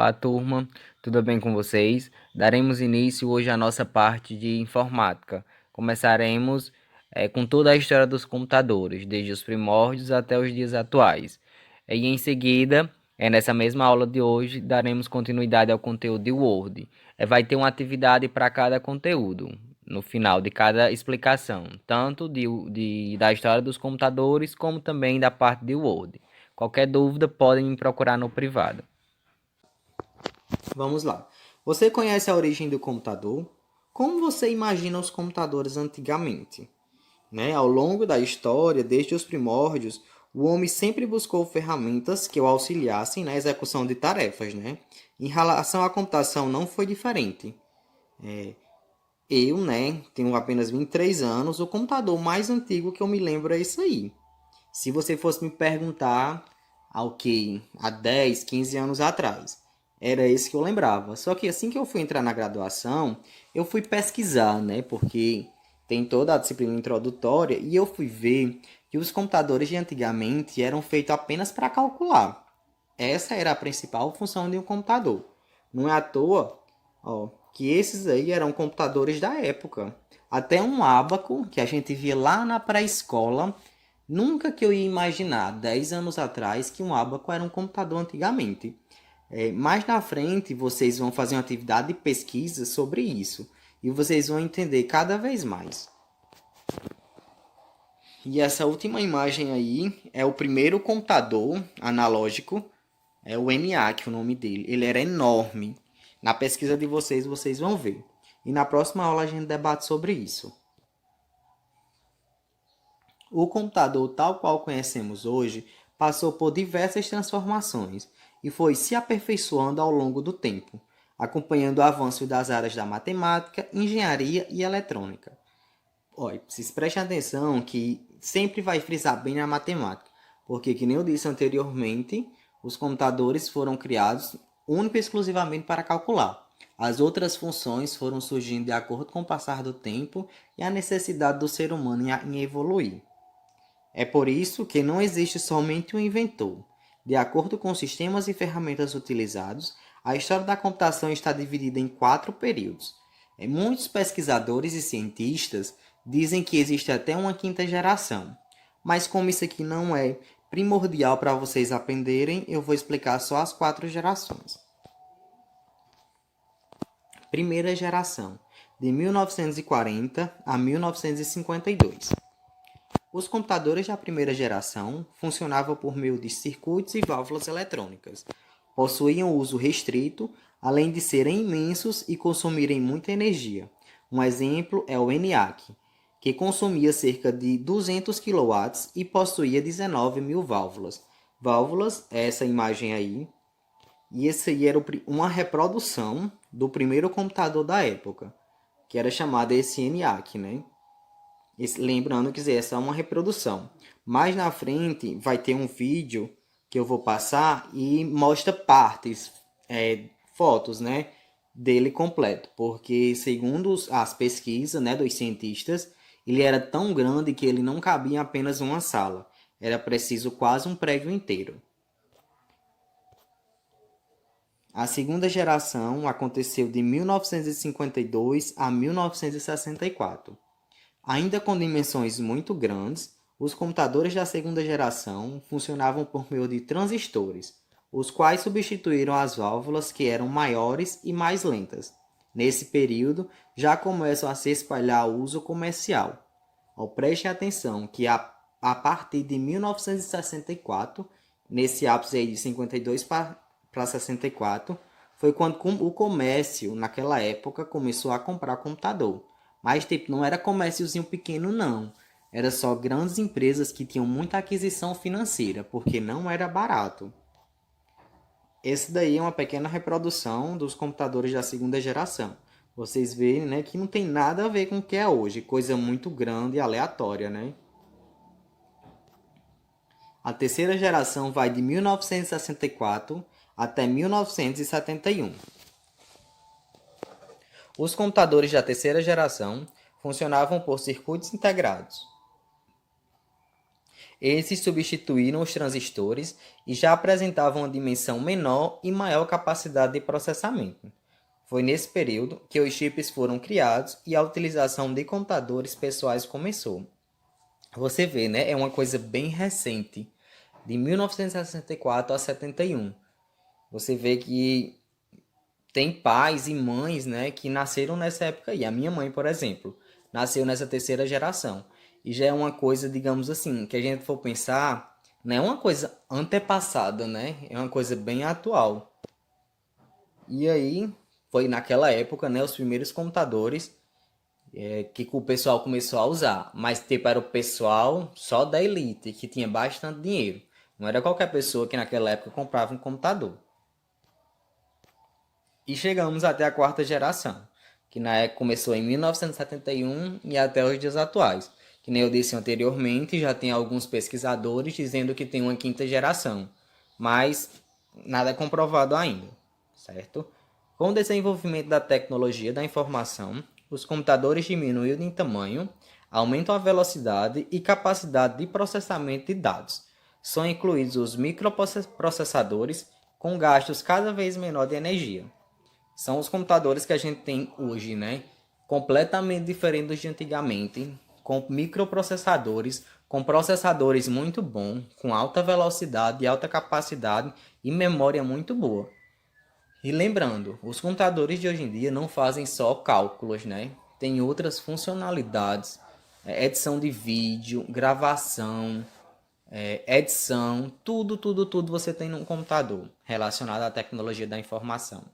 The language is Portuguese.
Olá, turma, tudo bem com vocês? Daremos início hoje à nossa parte de informática. Começaremos com toda a história dos computadores, desde os primórdios até os dias atuais. E em seguida, nessa mesma aula de hoje, daremos continuidade ao conteúdo de Word. Vai ter uma atividade para cada conteúdo, no final de cada explicação, tanto da história dos computadores, como também da parte de Word. Qualquer dúvida, podem me procurar no privado. Vamos lá. Você conhece a origem do computador? Como você imagina os computadores antigamente? Ao longo da história, desde os primórdios, o homem sempre buscou ferramentas que o auxiliassem na execução de tarefas. Em relação à computação, não foi diferente. Eu, tenho apenas 23 anos, o computador mais antigo que eu me lembro é isso aí. Se você fosse me perguntar há 10, 15 anos atrás, era esse que eu lembrava. Só que assim que eu fui entrar na graduação, eu fui pesquisar, porque tem toda a disciplina introdutória e eu fui ver que os computadores de antigamente eram feitos apenas para calcular. Essa era a principal função de um computador. Não é à toa, que esses aí eram computadores da época. Até um ábaco que a gente via lá na pré-escola. Nunca que eu ia imaginar, 10 anos atrás, que um ábaco era um computador antigamente. Mais na frente, vocês vão fazer uma atividade de pesquisa sobre isso. E vocês vão entender cada vez mais. E essa última imagem aí é o primeiro computador analógico. É o ENIAC, o nome dele. Ele era enorme. Na pesquisa de vocês, vocês vão ver. E na próxima aula a gente debate sobre isso. O computador tal qual conhecemos hoje passou por diversas transformações e foi se aperfeiçoando ao longo do tempo, acompanhando o avanço das áreas da matemática, engenharia e eletrônica. Olha, vocês prestem atenção que sempre vai frisar bem na matemática, porque, que nem eu disse anteriormente, os computadores foram criados única e exclusivamente para calcular. As outras funções foram surgindo de acordo com o passar do tempo e a necessidade do ser humano em evoluir. É por isso que não existe somente um inventor. De acordo com os sistemas e ferramentas utilizados, a história da computação está dividida em 4 períodos. Muitos pesquisadores e cientistas dizem que existe até uma quinta geração. Mas como isso aqui não é primordial para vocês aprenderem, eu vou explicar só as 4 gerações. Primeira geração, de 1940 a 1952. Os computadores da primeira geração funcionavam por meio de circuitos e válvulas eletrônicas. Possuíam uso restrito, além de serem imensos e consumirem muita energia. Um exemplo é o ENIAC, que consumia cerca de 200 kW e possuía 19.000 válvulas. Válvulas, essa imagem aí, e esse aí era uma reprodução do primeiro computador da época, que era chamado esse ENIAC, Lembrando que essa é uma reprodução. Mais na frente vai ter um vídeo que eu vou passar e mostra partes, fotos, dele completo. Porque segundo as pesquisas, dos cientistas, ele era tão grande que ele não cabia em apenas uma sala. Era preciso quase um prédio inteiro. A segunda geração aconteceu de 1952 a 1964. Ainda com dimensões muito grandes, os computadores da segunda geração funcionavam por meio de transistores, os quais substituíram as válvulas que eram maiores e mais lentas. Nesse período, já começam a se espalhar o uso comercial. Preste atenção que a partir de 1964, nesse ápice aí de 52 para 64, foi quando o comércio, naquela época, começou a comprar computador. Mas não era comérciozinho pequeno, não. Era só grandes empresas que tinham muita aquisição financeira, porque não era barato. Esse daí é uma pequena reprodução dos computadores da segunda geração. Vocês veem, que não tem nada a ver com o que é hoje, coisa muito grande e aleatória, A terceira geração vai de 1964 até 1971. Os computadores da terceira geração funcionavam por circuitos integrados. Esses substituíram os transistores e já apresentavam uma dimensão menor e maior capacidade de processamento. Foi nesse período que os chips foram criados e a utilização de computadores pessoais começou. Você vê, né? É uma coisa bem recente, de 1964 a 71. Você vê que tem pais e mães, né, que nasceram nessa época aí. A minha mãe, por exemplo, nasceu nessa terceira geração. E já é uma coisa, digamos assim, que a gente for pensar, não é uma coisa antepassada, né? É uma coisa bem atual. E aí, foi naquela época, né, os primeiros computadores que o pessoal começou a usar. Mas, tipo, era o pessoal só da elite, que tinha bastante dinheiro. Não era qualquer pessoa que naquela época comprava um computador. E chegamos até a quarta geração, que na época começou em 1971 e até os dias atuais. Que nem eu disse anteriormente, já tem alguns pesquisadores dizendo que tem uma quinta geração, mas nada é comprovado ainda, certo? Com o desenvolvimento da tecnologia da informação, os computadores diminuíram em tamanho, aumentam a velocidade e capacidade de processamento de dados. São incluídos os microprocessadores com gastos cada vez menor de energia. São os computadores que a gente tem hoje, né? Completamente diferentes dos de antigamente, com microprocessadores, com processadores muito bons, com alta velocidade e alta capacidade e memória muito boa. E lembrando, os computadores de hoje em dia não fazem só cálculos, né? Tem outras funcionalidades, edição de vídeo, gravação, edição, tudo você tem num computador relacionado à tecnologia da informação.